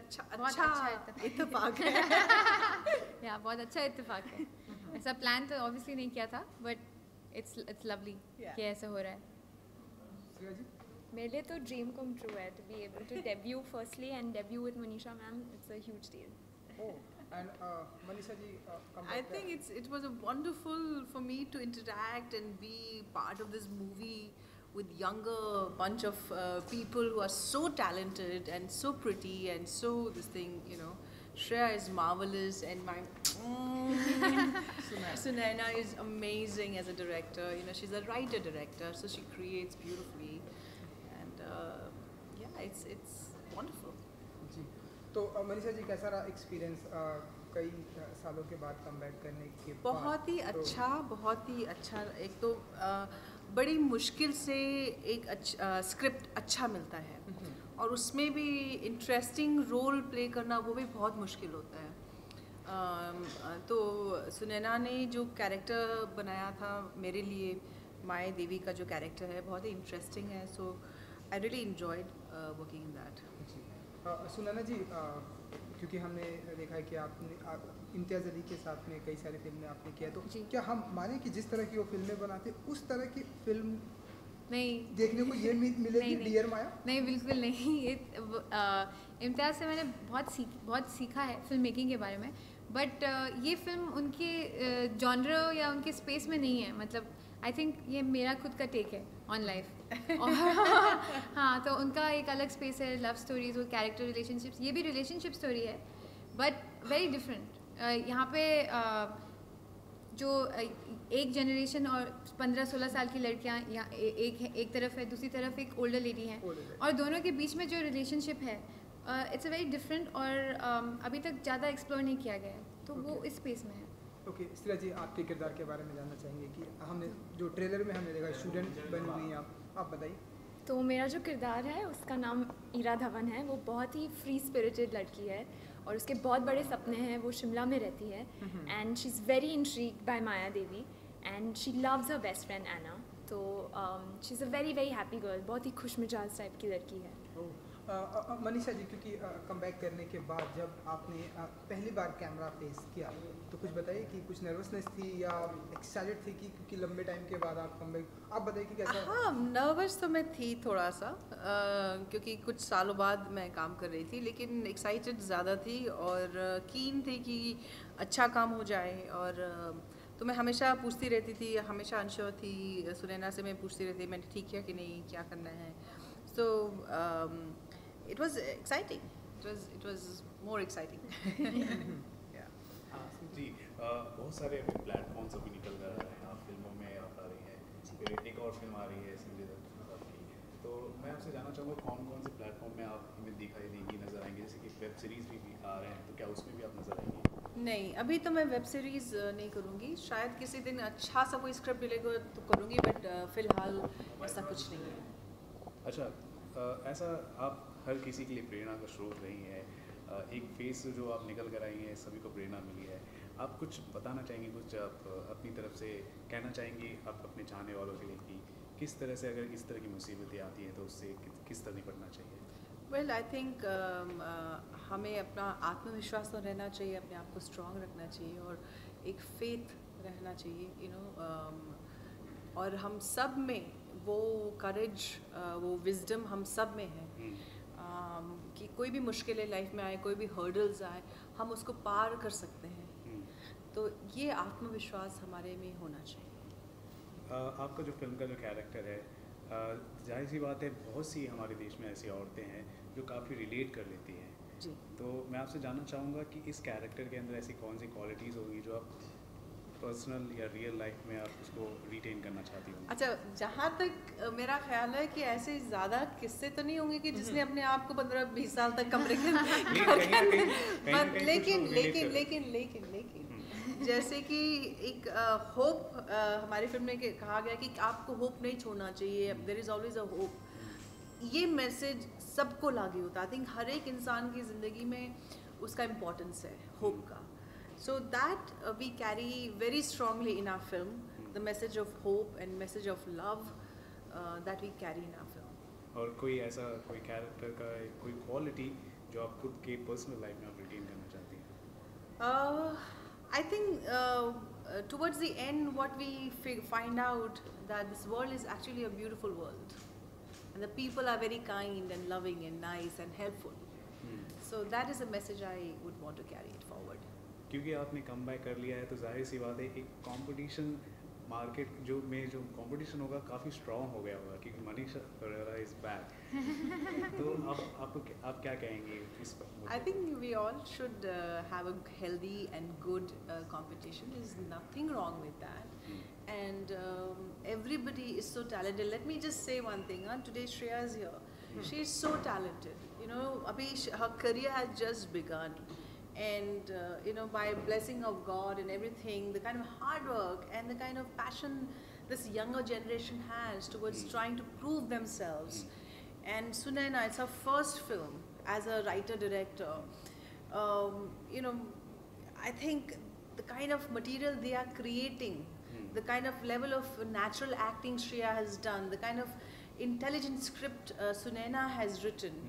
अच्छा इत्तेफाक है। या बहुत अच्छा इत्तेफाक है। ऐसा प्लान तो ऑब्वियसली नहीं किया था, बट इट्स लवली कि ऐसा हो रहा है। मेरे लिए तो ड्रीम कम ट्रू है, to be able to debut firstly and debut with Manisha ma'am, it's a huge deal. And Manisha ji, come I back think it was a wonderful for me to interact and be part of this movie with younger bunch of people who are so talented and so pretty and so this thing, you know. Shreya is marvelous and my Sunaina is amazing as a director. You know, she's a writer director, so she creates beautifully, and yeah, it's wonderful. जी, तो मनीषा जी कैसा रहा experience कई सालों के बाद comeback करने के बाद? बहुत ही अच्छा। एक तो बड़ी मुश्किल से एक स्क्रिप्ट अच्छा मिलता है और उसमें भी इंटरेस्टिंग रोल प्ले करना वो भी बहुत मुश्किल होता है। तो सुनैना ने जो कैरेक्टर बनाया था मेरे लिए, माया देवी का जो कैरेक्टर है बहुत ही इंटरेस्टिंग है। So I really enjoyed working in that. Sunaina ji, क्योंकि हमने देखा है कि आपने इम्तियाज़ अली के साथ में कई सारी फिल्में आपने किया, तो क्या हम माने कि जिस तरह की वो फिल्में बनाते उस तरह की फिल्म नहीं देखने को ये मिलेगी डियर माया? नहीं, बिल्कुल नहीं। ये इम्तियाज़ से मैंने बहुत सीखा है फिल्म मेकिंग के बारे में, बट ये फिल्म उनके जॉनर या उनके स्पेस में नहीं है। मतलब आई थिंक ये मेरा खुद का टेक है ऑन लाइफ। और हाँ, तो उनका एक अलग स्पेस है, लव स्टोरीज और कैरेक्टर रिलेशनशिप्स, ये भी रिलेशनशिप स्टोरी है बट वेरी डिफरेंट। यहाँ पे जो एक जनरेशन और 15-16 साल की लड़कियाँ यहाँ एक तरफ है, दूसरी तरफ एक ओल्डर लेडी हैं, और दोनों के बीच में जो रिलेशनशिप है इट्स अ वेरी डिफरेंट और अभी तक ज़्यादा एक्सप्लोर नहीं किया गया है, तो वो इस स्पेस में है। ओके, श्रेया जी आपके किरदार के बारे में जानना चाहेंगे कि हमने जो ट्रेलर में हमने देखा स्टूडेंट बनी हुई हैं आप बताइए। तो मेरा जो किरदार है उसका नाम ईरा धवन है। वो बहुत ही फ्री स्पिरिटेड लड़की है और उसके बहुत बड़े सपने हैं। वो शिमला में रहती है and she is very intrigued by Maya Devi and she loves her best friend Anna. तो she is a very very happy girl, बहुत ही खुश मिजाज टाइप की लड़की है। मनीषा जी, क्योंकि कमबैक करने के बाद जब आपने पहली बार कैमरा फेस किया तो कुछ बताइए कि कुछ नर्वसनेस थी या एक्साइटेड थी कि क्योंकि लंबे टाइम के बाद आप कमबैक, आप बताइए कि कैसा? हाँ, नर्वस तो मैं थी थोड़ा सा, क्योंकि कुछ सालों बाद मैं काम कर रही थी, लेकिन एक्साइटेड ज़्यादा थी और कीन थी कि अच्छा काम हो जाए। और तो मैं हमेशा पूछती रहती थी, हमेशा अनश्योर थी। सुनैना से मैं पूछती रहती, मैंने ठीक किया कि नहीं, क्या करना है। सो it was exciting. It was more exciting. Yeah. जी, बहुत सारे अभी प्लेटफॉर्म्स अभी निकल कर आ रहे हैं, आप फिल्मों में आप आ रही हैं, फिर एक और फिल्म आ रही है संजय दत्त साहब की। तो मैं आपसे जानना चाहूँगा कौन कौन से प्लेटफॉर्म में आप हमें दिखाई देंगी, नज़र आएंगी? जैसे कि वेब सीरीज़ भी आ रहे हैं, तो क्या उसमें भी आप नज़र आएंगी? नहीं, अभी तो मैं वेब सीरीज़ नहीं करूँगी। शायद किसी दिन अच्छा सा कोई स्क्रिप्ट मिलेगा तो करूँगी, बट फ़िलहाल ऐसा कुछ नहीं है। अच्छा, ऐसा आप हर किसी के लिए प्रेरणा का स्रोत रही हैं, एक फेस जो आप निकल कर आई हैं सभी को प्रेरणा मिली है। आप कुछ बताना चाहेंगे, कुछ आप अपनी तरफ से कहना चाहेंगे आप अपने चाहने वालों के लिए कि किस तरह से अगर इस तरह की मुसीबतें आती हैं तो उससे किस तरह निपटना चाहिए? वेल, आई थिंक हमें अपना आत्मविश्वास तो रहना चाहिए, अपने आप को स्ट्रॉन्ग रखना चाहिए और एक फेथ रहना चाहिए, यू नो। और हम सब में वो करेज, वो विजडम हम सब में है कि कोई भी मुश्किलें लाइफ में आए, कोई भी हर्डल्स आए, हम उसको पार कर सकते हैं। तो ये आत्मविश्वास हमारे में होना चाहिए। आपका जो फिल्म का जो कैरेक्टर है, जाहिर सी बात है बहुत सी हमारे देश में ऐसी औरतें हैं जो काफ़ी रिलेट कर लेती हैं जी। तो मैं आपसे जानना चाहूँगा कि इस कैरेक्टर के अंदर ऐसी कौन सी क्वालिटीज़ होगी जो आप पर्सनल या रियल लाइफ में आप उसको रिटेन करना चाहती हूँ? अच्छा, जहाँ तक मेरा ख्याल है कि ऐसे ज़्यादा किस्से तो नहीं होंगे कि जिसने अपने आप को 15-20 साल तक कमरे के लेकिन जैसे कि एक होप, हमारी फिल्म में कहा गया कि आपको होप नहीं छोड़ना चाहिए, there is always a hope. ये मैसेज सबको लागू होता है। आई थिंक हर एक इंसान की ज़िंदगी में उसका इम्पोर्टेंस है होप का। So that we carry very strongly in our film, the message of hope and message of love that we carry in our film. और कोई ऐसा कोई कैरेक्टर का कोई क्वालिटी जो आप खुद के पर्सनल लाइफ में आप रिटेन करना चाहती हैं? I think towards the end, what we find out that this world is actually a beautiful world, and the people are very kind and loving and nice and helpful. So that is a message I would want to carry it forward. क्योंकि आपने come back कर लिया है तो जाहिर सी बात है एक कंपटीशन मार्केट जो कंपटीशन होगा काफ़ी स्ट्रॉन्ग हो गया होगा क्योंकि मनीषा परेरा इज बैक। तो आप क्या कहेंगे इस पर? I think we all should have a healthy and good competition. There's nothing wrong with that. And everybody is so talented. Let me just say one thing. Today Shreya is here. She is so talented. You know, abhi her career has just begun. And you know, by blessing of God and everything, the kind of hard work and the kind of passion this younger generation has towards trying to prove themselves. And Sunaina, it's her first film as a writer-director. You know, I think the kind of material they are creating, the kind of level of natural acting Shreya has done, the kind of intelligent script Sunaina has written,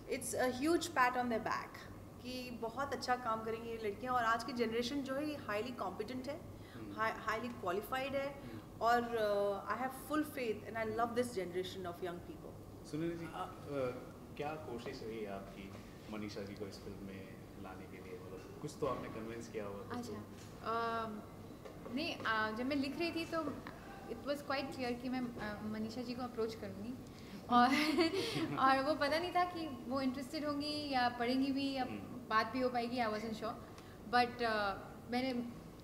it's a huge pat on their back. कि बहुत अच्छा काम करेंगी ये लड़कियाँ, और आज की जनरेशन जो है हाईली कॉम्पिटेंट है, हाईली क्वालिफाइड है, और I have full faith and I love this generation of young people. Sunil ji, क्या कोशिश रही है आपकी मनीषा जी को इस फिल्म में लाने के लिए? मतलब कुछ तो आपने कन्विंस किया होगा। अच्छा, नहीं, जब मैं लिख रही थी तो इट वाज क्वाइट क्लियर कि मैं मनीषा जी को अप्रोच करूँगी, और वो पता नहीं था कि वो इंटरेस्टेड होंगी या पढ़ेंगी भी या बात भी हो पाएगी, आई वाज़न्ट श्योर। बट मैंने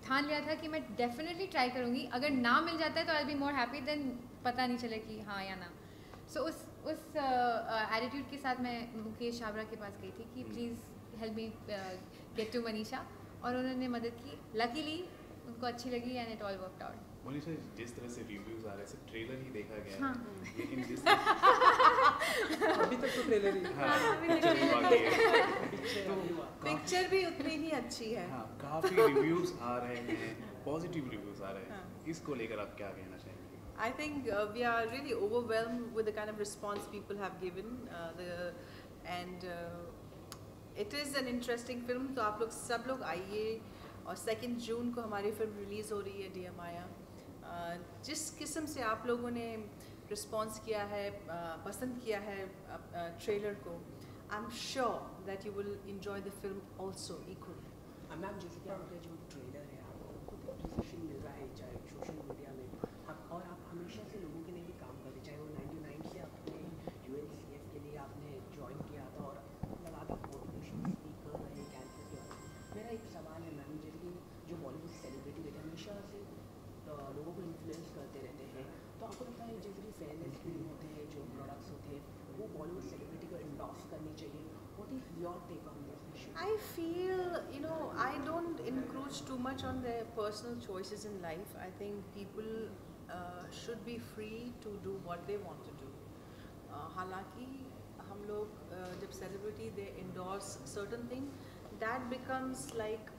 ठान लिया था कि मैं डेफिनेटली ट्राई करूँगी, अगर ना मिल जाता है तो आई बी मोर हैप्पी देन पता नहीं चले कि हाँ या ना। सो उस एटीट्यूड के साथ मैं मुकेश छाबरा के पास गई थी कि please help me get to Manisha, और उन्होंने मदद की। लकीली उनको अच्छी लगी and it all worked out. Manisha, जिस तरह से रिव्यूज आ रहे हैं, सिर्फ ट्रेलर ही देखा गया है, हाँ। लेकिन जिस अभी तक तो ट्रेलर ही पिक्चर भी बाकी है, तो पिक्चर भी उतनी ही अच्छी है। हाँ, काफ़ी रिव्यूज आ रहे हैं, पॉजिटिव रिव्यूज आ रहे हैं, इसको लेकर आप क्या कहना चाहेंगे? I think we are really overwhelmed with the kind of response people have given, and it is an interesting film. तो आप लोग सब लोग आइए, और 2 जून को हमारी फिल्म रिलीज़ हो रही है डियर माया। जिस किस्म से आप लोगों ने रिस्पॉन्स किया है, पसंद किया है ट्रेलर को, I am sure that you will enjoy the film also equally. Ma'am, जैसे कि आपका जो ट्रेलर है आपको खुद एप्रिसिएशन मिल रहा है चाहे सोशल मीडिया में, और आप हमेशा से लोगों के लिए भी काम करते, चाहे वो 99 से आपने UNCF के लिए आपने ज्वाइन किया था और लगातार मोटिवेशन स्पीकर रहे कैंपस के बाद। मेरा एक सवाल है मैम, जैसे कि जो बॉलीवुड सेलिब्रिटी बेटे हमेशा से लोगों को इन्फ्लुएंस करते रहते हैं, तो आपको लगता है जैसे कि फेयरनेस क्रीम होते हैं, जो प्रोडक्ट्स होते हैं, वो बॉलीवुड सेलिब्रिटी को एंडोर्स करनी चाहिए? What is your take on this issue? I feel, you know, I don't encroach too much on their personal choices in life. I think people should be free to do what they want to do. हालांकि हम लोग जब celebrity they endorse certain thing, that becomes like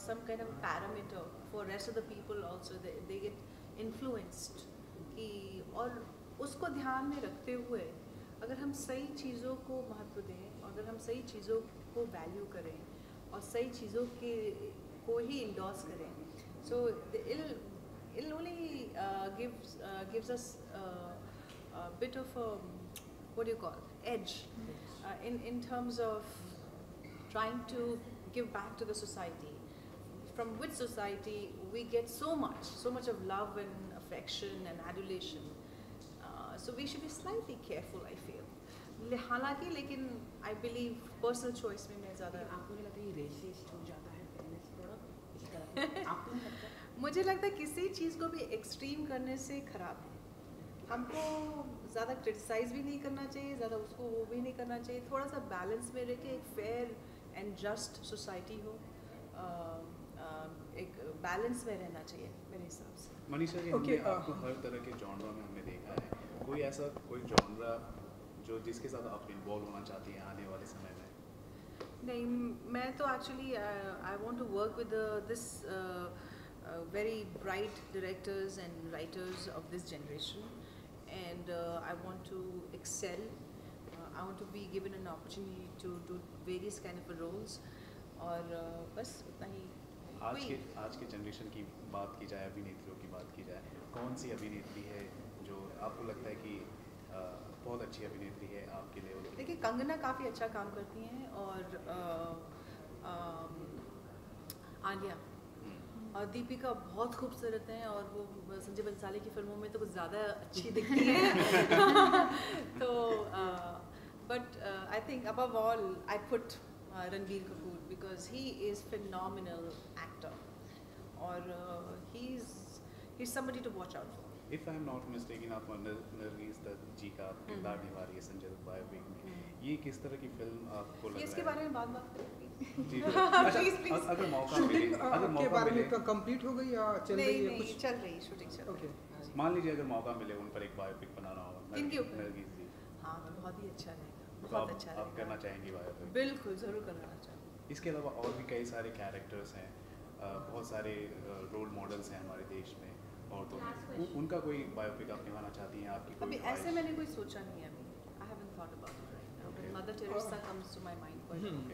some kind of parameter for rest of the people also. They get influenced कि, और उसको ध्यान में रखते हुए अगर हम सही चीज़ों को महत्व दें, अगर हम सही चीज़ों को वैल्यू करें और सही चीज़ों के को ही इंडोर्स करें, सो it'll only gives us a bit of a, what do you call, edge in terms of trying to give back to the society, from which society we get so much of love and affection and adulation. So we should be slightly careful, I feel. हालांकि लेकिन I believe personal choice में मैं ज़्यादा, आपको नहीं लगता ये resist हो जाता है फेयरनेस प्रोडक्ट इस तरह? आपको नहीं लगता? मुझे लगता है किसी चीज़ को भी एक्सट्रीम करने से ख़राब है। हमको ज़्यादा क्रिटिसाइज़ भी नहीं करना चाहिए, ज़्यादा उसको वो भी नहीं करना चाहिए। थोड़ा सा बैलेंस में रह के एक फेयर एंड जस्ट सोसाइटी हो, एक बैलेंस में रहना चाहिए मेरे हिसाब से। मनीषा जी, Okay, हमने आपको हर तरह के जॉनरा में हमने देखा है, कोई ऐसा कोई जॉनरा जो जिसके साथ आप इन्वॉल्व होना चाहती हैं आने वाले समय में? नहीं, मैं तो actually I want to work with this very bright directors and writers of this generation, and I want to excel. I want to be given an opportunity to do various kind of roles. और बस उतना ही. आज के generation की बात की जाए, अभिनेत्रियों की बात की जाए, कौन सी अभिनेत्री है जो आपको लगता है कि बहुत अच्छी अभिनेत्री है आपके लेवल की? देखिए कंगना काफ़ी अच्छा काम करती हैं और आलिया और दीपिका बहुत खूबसूरत हैं और वो संजय बंसाली की फिल्मों में तो कुछ ज़्यादा अच्छी दिखती हैं. तो but I think above all I put Ranbir Kapoor because he is phenomenal actor और he is somebody to watch out for. If I am not mistaken, आप नरगिस दत्त जी का किरदार निभा रही है संजय दत्त बायोपिक में. ये किस तरह की फिल्म आपको लग रहा है? इसके बारे में बात करेंगे. जी अच्छा, अगर मौका मिले, शूटिंग के बारे में कंप्लीट हो गई या चल रही है? कुछ चल रही शूटिंग चल रही. ओके. मान लीजिए अगर मौका मिले उन पर एक बायोपिक बनाना हो, किनके ऊपर? नरगिस जी, हाँ बहुत ही अच्छा रहेगा, तो बहुत अच्छा आप करना चाहेंगे बायोपिक? बिल्कुल ज़रूर करना चाहूँगी. इसके अलावा और भी कई सारे कैरेक्टर्स हैं, बहुत सारे रोल मॉडल्स हैं हमारे देश में, और तो उनका कोई बायोपिक आप निभाना चाहती हैं? आपकी अभी कोई ऐसे मैंने कोई सोचा नहीं है. अभी I haven't thought about it right now, but Mother Teresa comes to my mind.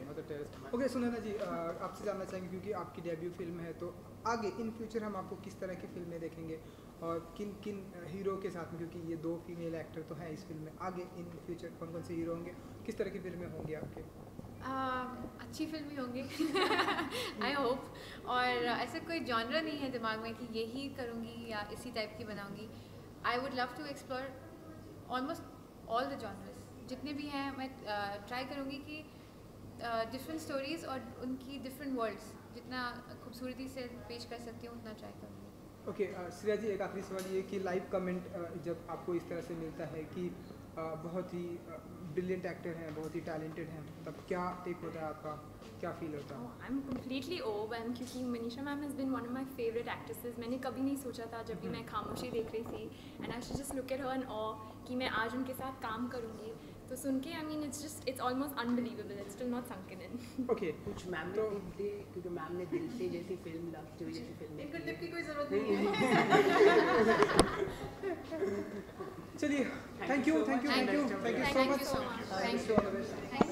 Mother Teresa. Okay Sunaina ji, आपसे जानना चाहेंगे क्योंकि आपकी डेब्यू फिल्म है, तो आगे इन फ्यूचर हम आपको किस तरह की फिल्में देखेंगे और किन किन हीरो के साथ में, क्योंकि ये 2 फीमेल एक्टर तो हैं इस फिल्म में, आगे इन फ्यूचर कौन कौन से हीरो होंगे, किस तरह की फिल्में होंगी आपके? अच्छी फिल्म ही होंगी आई होप. और ऐसा कोई जॉनर नहीं है दिमाग में कि यही करूँगी या इसी टाइप की बनाऊँगी. I would love to explore almost all the genres जितने भी हैं. मैं ट्राई करूँगी कि डिफरेंट स्टोरीज़ और उनकी डिफरेंट वर्ल्ड्स जितना खूबसूरती से पेश कर सकती हूँ उतना ट्राई करूँगी. ओके श्रेया जी, एक आखिरी सवाल ये कि लाइव कमेंट जब आपको इस तरह से मिलता है कि बहुत ही ब्रिलियंट एक्टर हैं, बहुत ही टैलेंटेड हैं, तब क्या टेक होता है आपका, क्या फील होता है? आई एम कम्प्लीटली ओवरवेल्म्ड क्योंकि Manisha ma'am has been one of my favourite actresses. मैंने कभी नहीं सोचा था जब भी मैं खामोशी देख रही थी and I should just look at her and aw कि मैं आज उनके साथ काम करूँगी. तो सुन के I mean it's almost unbelievable. It's still not sunken in. Okay. कुछ मैम ने टिप दी क्योंकि मैम ने दिल से जैसी फिल्म, लव स्टोरी जैसी फिल्म. इनको टिप की कोई ज़रूरत नहीं है. चलिए, thank you so much. Thank you so much. Thank you.